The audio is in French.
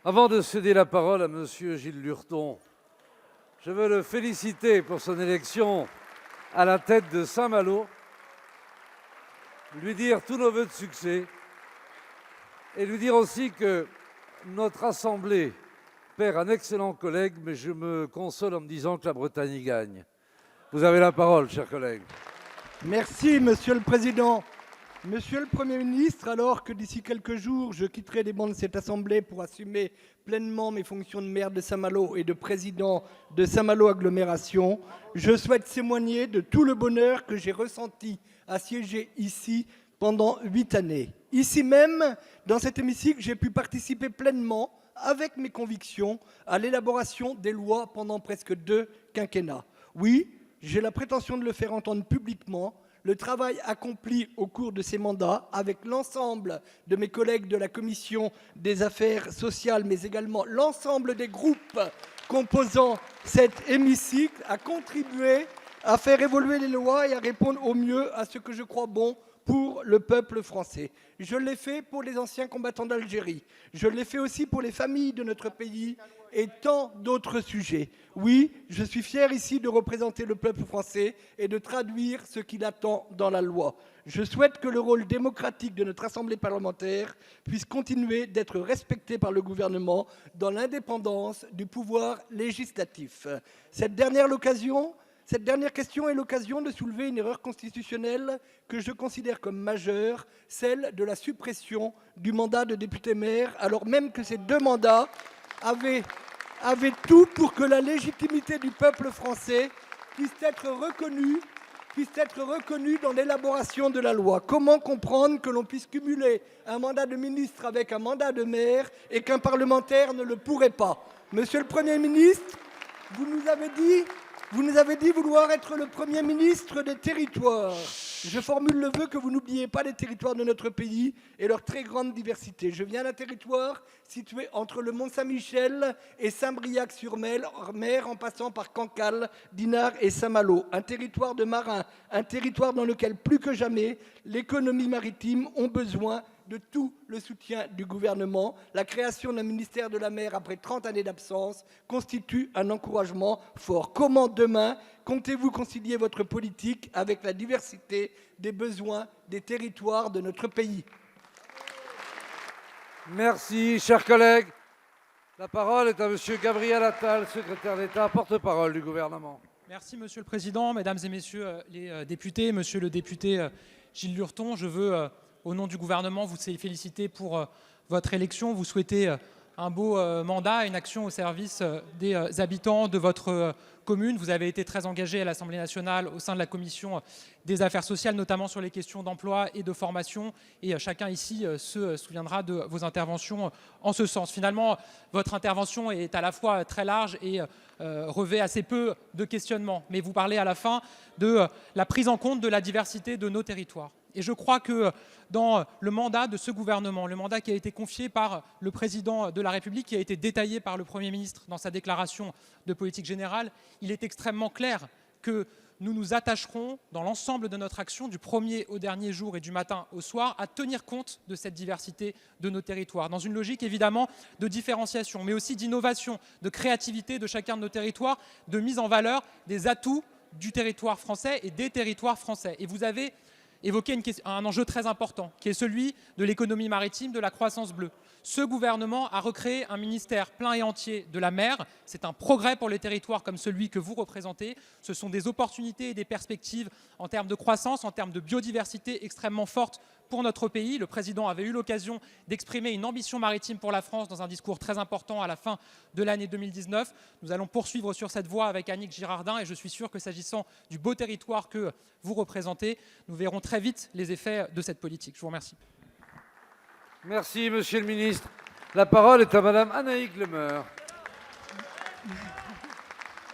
Avant de céder la parole à Monsieur Gilles Lurton, je veux le féliciter pour son élection à la tête de Saint-Malo, lui dire tous nos vœux de succès et lui dire aussi que notre Assemblée perd un excellent collègue, mais je me console en me disant que la Bretagne y gagne. Vous avez la parole, chers collègues. Merci, Monsieur le Président. Monsieur le Premier ministre, alors que d'ici quelques jours, je quitterai les bancs de cette Assemblée pour assumer pleinement mes fonctions de maire de Saint-Malo et de président de Saint-Malo Agglomération, je souhaite témoigner de tout le bonheur que j'ai ressenti à siéger ici pendant 8 années. Ici même, dans cet hémicycle, j'ai pu participer pleinement, avec mes convictions, à l'élaboration des lois pendant presque 2 quinquennats. Oui, j'ai la prétention de le faire entendre publiquement. Le travail accompli au cours de ces mandats avec l'ensemble de mes collègues de la Commission des affaires sociales, mais également l'ensemble des groupes composant cet hémicycle, a contribué à faire évoluer les lois et à répondre au mieux à ce que je crois bon pour le peuple français. Je l'ai fait pour les anciens combattants d'Algérie. Je l'ai fait aussi pour les familles de notre pays et tant d'autres sujets. Oui, je suis fier ici de représenter le peuple français et de traduire ce qu'il attend dans la loi. Je souhaite que le rôle démocratique de notre Assemblée parlementaire puisse continuer d'être respecté par le gouvernement dans l'indépendance du pouvoir législatif. Cette dernière question est l'occasion de soulever une erreur constitutionnelle que je considère comme majeure, celle de la suppression du mandat de député-maire, alors même que ces 2 mandats avaient tout pour que la légitimité du peuple français puisse être reconnue dans l'élaboration de la loi. Comment comprendre que l'on puisse cumuler un mandat de ministre avec un mandat de maire et qu'un parlementaire ne le pourrait pas? Monsieur le Premier ministre, vous nous avez dit vouloir être le Premier ministre des territoires. Je formule le vœu que vous n'oubliez pas les territoires de notre pays et leur très grande diversité. Je viens d'un territoire situé entre le Mont-Saint-Michel et Saint-Briac-sur-Mer, en passant par Cancale, Dinard et Saint-Malo. Un territoire de marins, un territoire dans lequel, plus que jamais, l'économie maritime ont besoin de tout le soutien du gouvernement. La création d'un ministère de la mer après 30 années d'absence constitue un encouragement fort. Comment demain comptez-vous concilier votre politique avec la diversité des besoins des territoires de notre pays? Merci, chers collègues. La parole est à Monsieur Gabriel Attal, secrétaire d'État, porte-parole du gouvernement. Merci, Monsieur le Président, Mesdames et Messieurs les députés, Monsieur le député Gilles Lurton, je veux, au nom du gouvernement, vous féliciter pour votre élection. Vous souhaitez un beau mandat, une action au service des habitants de votre commune. Vous avez été très engagé à l'Assemblée nationale au sein de la Commission des affaires sociales, notamment sur les questions d'emploi et de formation. Et chacun ici se souviendra de vos interventions en ce sens. Finalement, votre intervention est à la fois très large et revêt assez peu de questionnements. Mais vous parlez à la fin de la prise en compte de la diversité de nos territoires. Et je crois que dans le mandat de ce gouvernement, le mandat qui a été confié par le président de la République, qui a été détaillé par le Premier ministre dans sa déclaration de politique générale, il est extrêmement clair que nous nous attacherons dans l'ensemble de notre action, du premier au dernier jour et du matin au soir, à tenir compte de cette diversité de nos territoires, dans une logique évidemment de différenciation, mais aussi d'innovation, de créativité de chacun de nos territoires, de mise en valeur des atouts du territoire français et des territoires français. Et vous avez évoqué un enjeu très important, qui est celui de l'économie maritime, de la croissance bleue. Ce gouvernement a recréé un ministère plein et entier de la mer. C'est un progrès pour les territoires comme celui que vous représentez. Ce sont des opportunités et des perspectives en termes de croissance, en termes de biodiversité extrêmement fortes pour notre pays. Le président avait eu l'occasion d'exprimer une ambition maritime pour la France dans un discours très important à la fin de l'année 2019. Nous allons poursuivre sur cette voie avec Annick Girardin et je suis sûr que s'agissant du beau territoire que vous représentez, nous verrons très vite les effets de cette politique. Je vous remercie. Merci, Monsieur le Ministre. La parole est à Madame Annaïg Le Meur.